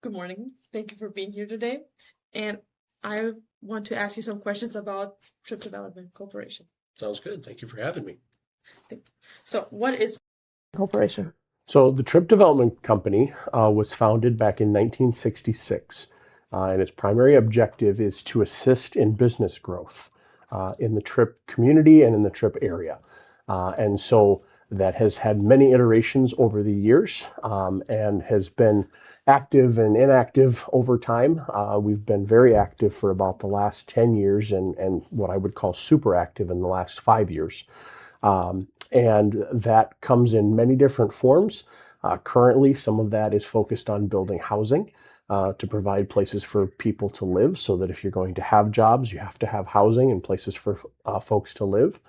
Good morning. Thank you for being here today. And I want to ask you some questions about Tripp-Delmont Corporation. Sounds good. Thank you for having me. So, what is corporation? So the Tripp-Delmont Company was founded back in 1966, and its primary objective is to assist in business growth in the Tripp community and in the Tripp area. And so that has had many iterations over the years and has been active and inactive over time. We've been very active for about the last 10 years and what I would call super active in the last 5 years. And that comes in many different forms. Currently, some of that is focused on building housing to provide places for people to live, so that if you're going to have jobs, you have to have housing and places for folks to live.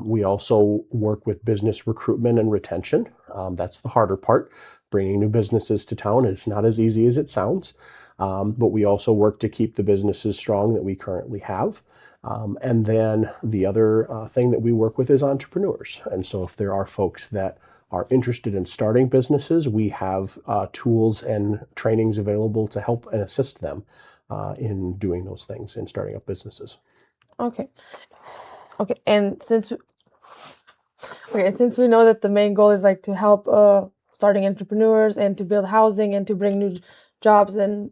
We also work with business recruitment and retention. That's the harder part. Bringing new businesses to town is not as easy as it sounds, but we also work to keep the businesses strong that we currently have. And then the other thing that we work with is entrepreneurs. And so if there are folks that are interested in starting businesses, we have tools and trainings available to help and assist them in doing those things, in starting up businesses. Okay. And since we know that the main goal is like to help starting entrepreneurs and to build housing and to bring new jobs and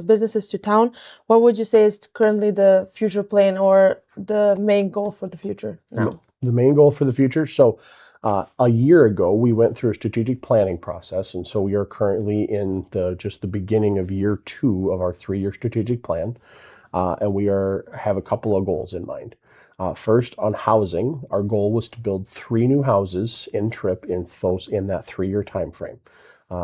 businesses to town, what would you say is currently the future plan or the main goal for the future now? The main goal for the future. So a year ago, we went through a strategic planning process. And so we are currently in just the beginning of year 2 of our 3-year strategic plan. And we have a couple of goals in mind. First, on housing, our goal was to build 3 new houses in Tripp in that 3-year time frame.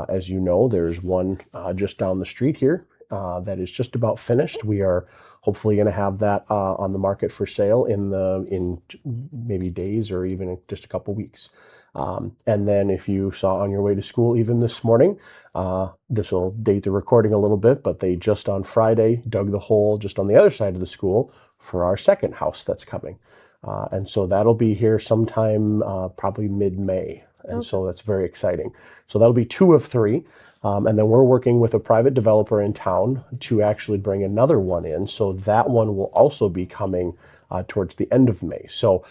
As you know, there's one just down the street here that is just about finished. We are hopefully going to have that on the market for sale in maybe days or even in just a couple weeks. And then if you saw on your way to school even this morning, this will date the recording a little bit, but they just on Friday dug the hole just on the other side of the school for our second house that's coming. And so that'll be here sometime probably mid-May. And so that's very exciting. So that'll be 2 of 3. And then we're working with a private developer in town to actually bring another one in. So that one will also be coming towards the end of May. So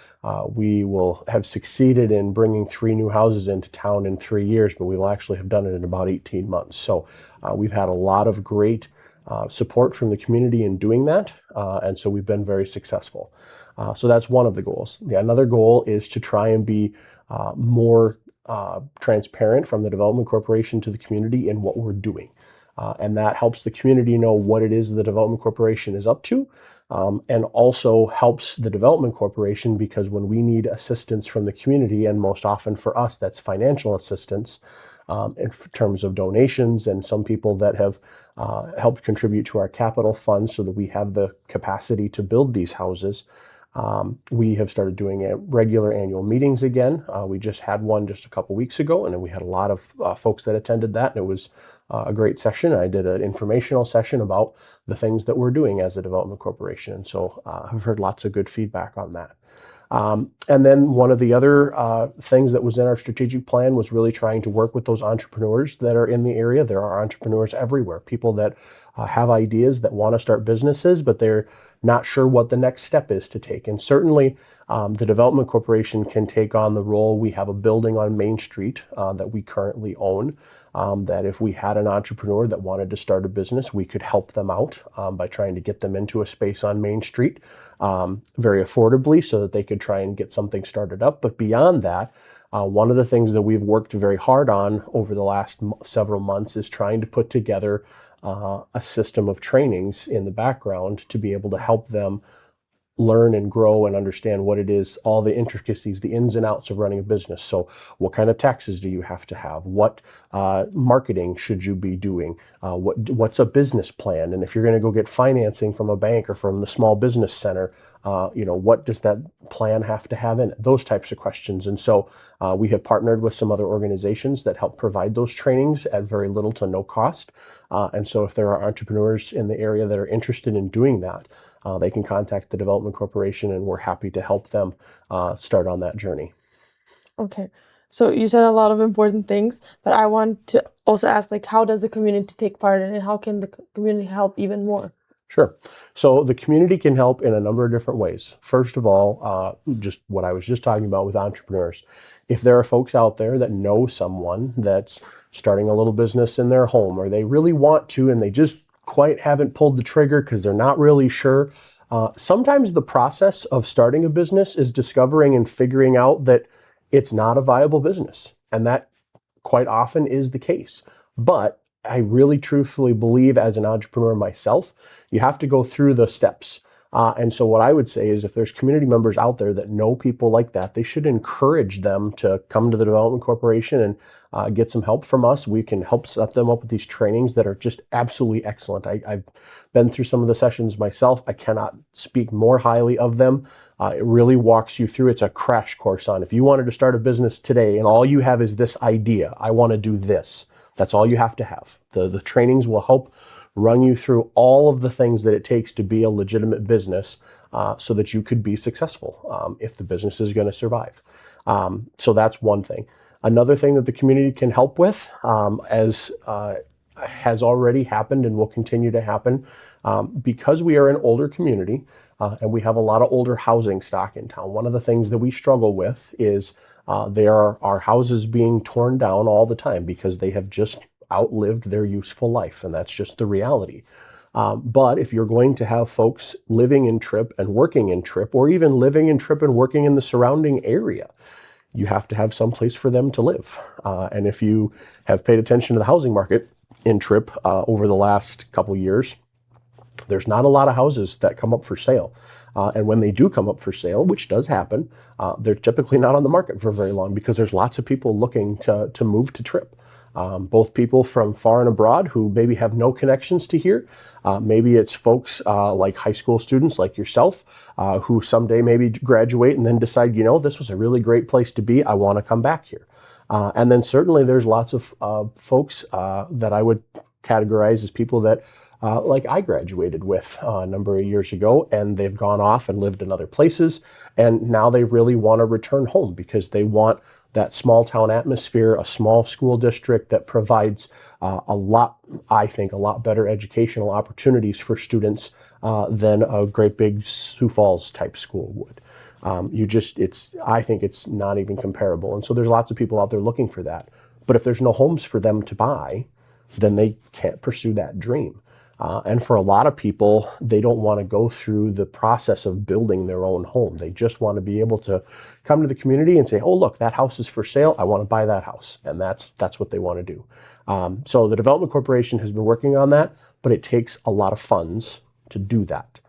we will have succeeded in bringing 3 new houses into town in 3 years, but we will actually have done it in about 18 months. So we've had a lot of great support from the community in doing that. And so we've been very successful. So that's one of the goals. Another goal is to try and be more transparent from the Development Corporation to the community in what we're doing. And that helps the community know what it is the Development Corporation is up to, and also helps the Development Corporation because when we need assistance from the community, and most often for us that's financial assistance in terms of donations, and some people that have helped contribute to our capital fund so that we have the capacity to build these houses. We have started doing regular annual meetings again. We just had one just a couple weeks ago, and then we had a lot of folks that attended that, and it was a great session. I did an informational session about the things that we're doing as a development corporation, and so I've heard lots of good feedback on that. And then one of the other things that was in our strategic plan was really trying to work with those entrepreneurs that are in the area. There are entrepreneurs everywhere, people that have ideas that want to start businesses, but they're not sure what the next step is to take. And certainly the Development Corporation can take on the role. We have a building on Main Street that we currently own, that if we had an entrepreneur that wanted to start a business, we could help them out by trying to get them into a space on Main Street very affordably so that they could try and get something started up. But beyond that, one of the things that we've worked very hard on over the last several months is trying to put together a system of trainings in the background to be able to help them learn and grow and understand what it is, all the intricacies, the ins and outs of running a business. So what kind of taxes do you have to have? What marketing should you be doing? What's a business plan? And if you're going to go get financing from a bank or from the small business center, what does that plan have to have in it? Those types of questions. And so we have partnered with some other organizations that help provide those trainings at very little to no cost. And so if there are entrepreneurs in the area that are interested in doing that, they can contact the Development Corporation, and we're happy to help them start on that journey. Okay. So you said a lot of important things, but I want to also ask, like, how does the community take part in it? How can the community help even more? Sure. So the community can help in a number of different ways. First of all, just what I was just talking about with entrepreneurs. If there are folks out there that know someone that's starting a little business in their home, or they really want to, and they just quite haven't pulled the trigger because they're not really sure. Sometimes the process of starting a business is discovering and figuring out that it's not a viable business. And that quite often is the case. But I really truthfully believe, as an entrepreneur myself, you have to go through the steps. And so what I would say is, if there's community members out there that know people like that, they should encourage them to come to the Development Corporation and get some help from us. We can help set them up with these trainings that are just absolutely excellent. I've been through some of the sessions myself. I cannot speak more highly of them. It really walks you through. It's a crash course on, if you wanted to start a business today and all you have is this idea, I want to do this. That's all you have to have. The trainings will help run you through all of the things that it takes to be a legitimate business, so that you could be successful if the business is going to survive. So that's one thing. Another thing that the community can help with, as has already happened and will continue to happen, because we are an older community and we have a lot of older housing stock in town. One of the things that we struggle with is there are houses being torn down all the time because they have just outlived their useful life, and that's just the reality. But if you're going to have folks living in Tripp and working in Tripp, or even living in Tripp and working in the surrounding area, you have to have some place for them to live. And if you have paid attention to the housing market in Tripp over the last couple years, there's not a lot of houses that come up for sale. And when they do come up for sale, which does happen, they're typically not on the market for very long because there's lots of people looking to move to Tripp. Both people from far and abroad who maybe have no connections to here. Maybe it's folks like high school students like yourself who someday maybe graduate and then decide, this was a really great place to be. I want to come back here. And then certainly there's lots of folks that I would categorize as people that like I graduated with a number of years ago, and they've gone off and lived in other places. And now they really want to return home because they want that small town atmosphere, a small school district that provides a lot better educational opportunities for students than a great big Sioux Falls type school would. I think it's not even comparable. And so there's lots of people out there looking for that. But if there's no homes for them to buy, then they can't pursue that dream. And for a lot of people, they don't want to go through the process of building their own home. They just want to be able to come to the community and say, oh, look, that house is for sale. I want to buy that house. And that's what they want to do. So the Development Corporation has been working on that, but it takes a lot of funds to do that.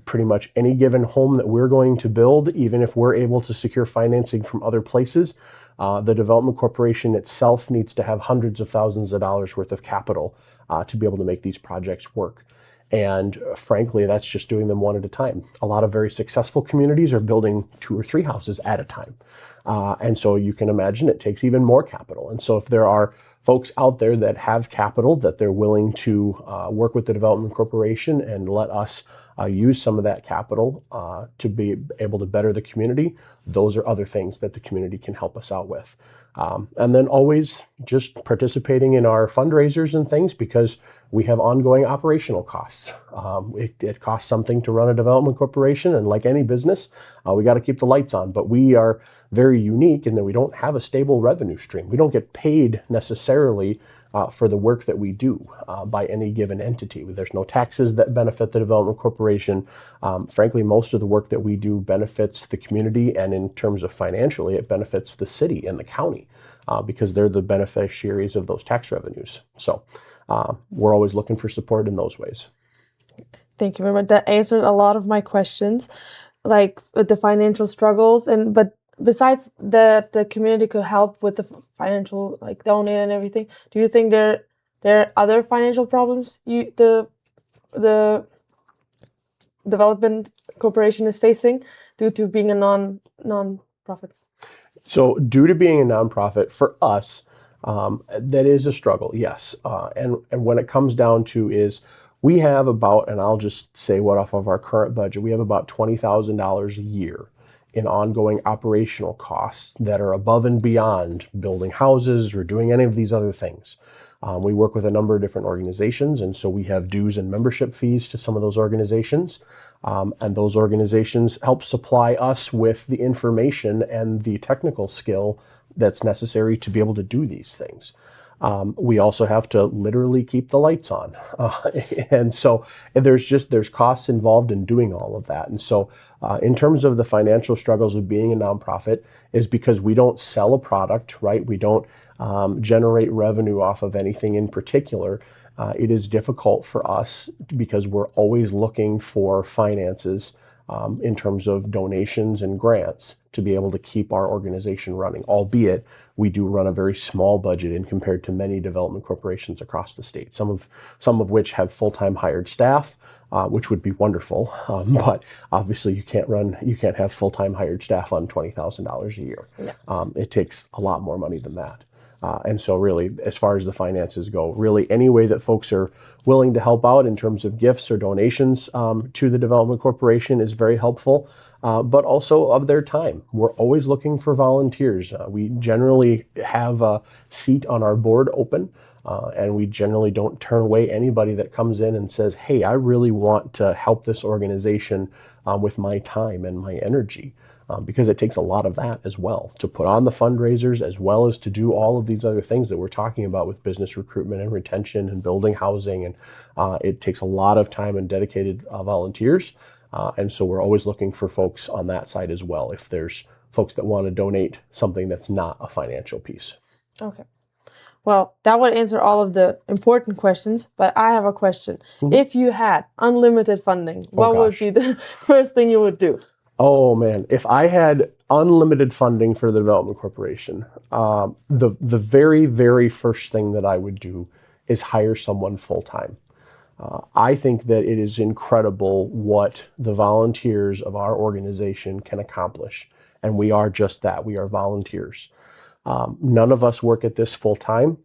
Pretty much any given home that we're going to build, even if we're able to secure financing from other places, the Development Corporation itself needs to have hundreds of thousands of dollars worth of capital to be able to make these projects work. And frankly, that's just doing them one at a time. A lot of very successful communities are building 2 or 3 houses at a time. And so you can imagine it takes even more capital. And so if there are folks out there that have capital that they're willing to work with the Development Corporation and let us use some of that capital to be able to better the community, those are other things that the community can help us out with. And then always just participating in our fundraisers and things, because we have ongoing operational costs. It costs something to run a development corporation, and like any business, we got to keep the lights on. But we are very unique in that we don't have a stable revenue stream. We don't get paid necessarily for the work that we do by any given entity. There's no taxes that benefit the development corporation. Frankly, most of the work that we do benefits the community, and in terms of financially, it benefits the city and the county because they're the beneficiaries of those tax revenues. So we're always looking for support in those ways. Thank you very much. That answered a lot of my questions, like with the financial struggles. But besides that, the community could help with the financial, like donate and everything. Do you think there are other financial problems the development corporation is facing due to being a non-profit? So due to being a nonprofit, for us, that is a struggle, yes. And when it comes down to is we have about, and I'll just say what off of our current budget, we have about $20,000 a year in ongoing operational costs that are above and beyond building houses or doing any of these other things. We work with a number of different organizations, and so we have dues and membership fees to some of those organizations. And those organizations help supply us with the information and the technical skill that's necessary to be able to do these things. We also have to literally keep the lights on. And so there's costs involved in doing all of that. And so in terms of the financial struggles of being a nonprofit is because we don't sell a product, right? We don't generate revenue off of anything in particular. It is difficult for us because we're always looking for finances in terms of donations and grants to be able to keep our organization running, albeit we do run a very small budget in compared to many development corporations across the state, some of which have full-time hired staff, which would be wonderful. But obviously you can't have full-time hired staff on $20,000 a year. Yeah. It takes a lot more money than that. And so really, as far as the finances go, really any way that folks are willing to help out in terms of gifts or donations to the Development Corporation is very helpful, but also of their time. We're always looking for volunteers. We generally have a seat on our board open, and we generally don't turn away anybody that comes in and says, hey, I really want to help this organization with my time and my energy. Because it takes a lot of that as well to put on the fundraisers as well as to do all of these other things that we're talking about with business recruitment and retention and building housing. And it takes a lot of time and dedicated volunteers. And so we're always looking for folks on that side as well if there's folks that want to donate something that's not a financial piece. Okay. Well, that would answer all of the important questions, but I have a question. Mm-hmm. If you had unlimited funding, what would be the first thing you would do? Oh man, if I had unlimited funding for the Development Corporation, the very, very first thing that I would do is hire someone full-time. I think that it is incredible what the volunteers of our organization can accomplish. And we are just that. We are volunteers. None of us work at this full-time.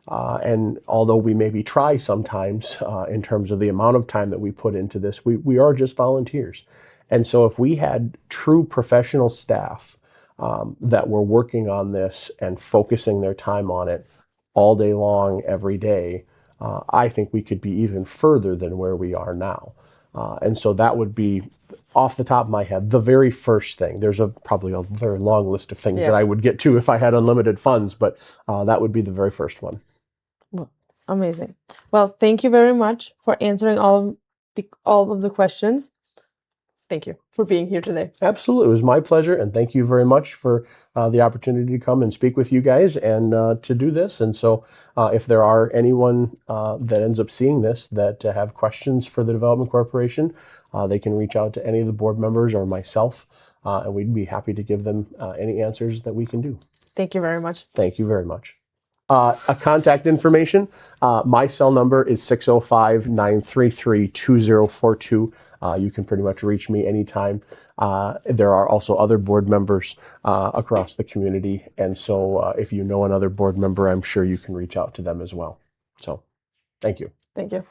And although we maybe try sometimes in terms of the amount of time that we put into this, we are just volunteers. And so if we had true professional staff that were working on this and focusing their time on it all day long, every day, I think we could be even further than where we are now. And so that would be, off the top of my head, the very first thing. There's probably a very long list of things that I would get to if I had unlimited funds, but that would be the very first one. Well, amazing. Well, thank you very much for answering all of the questions. Thank you for being here today. Absolutely. It was my pleasure. And thank you very much for the opportunity to come and speak with you guys and to do this. And so if there are anyone that ends up seeing this that have questions for the Development Corporation, they can reach out to any of the board members or myself, and we'd be happy to give them any answers that we can do. Thank you very much. Thank you very much. A contact information, my cell number is 605-933-2042. You can pretty much reach me anytime. There are also other board members across the community. And so if you know another board member, I'm sure you can reach out to them as well. So thank you. Thank you.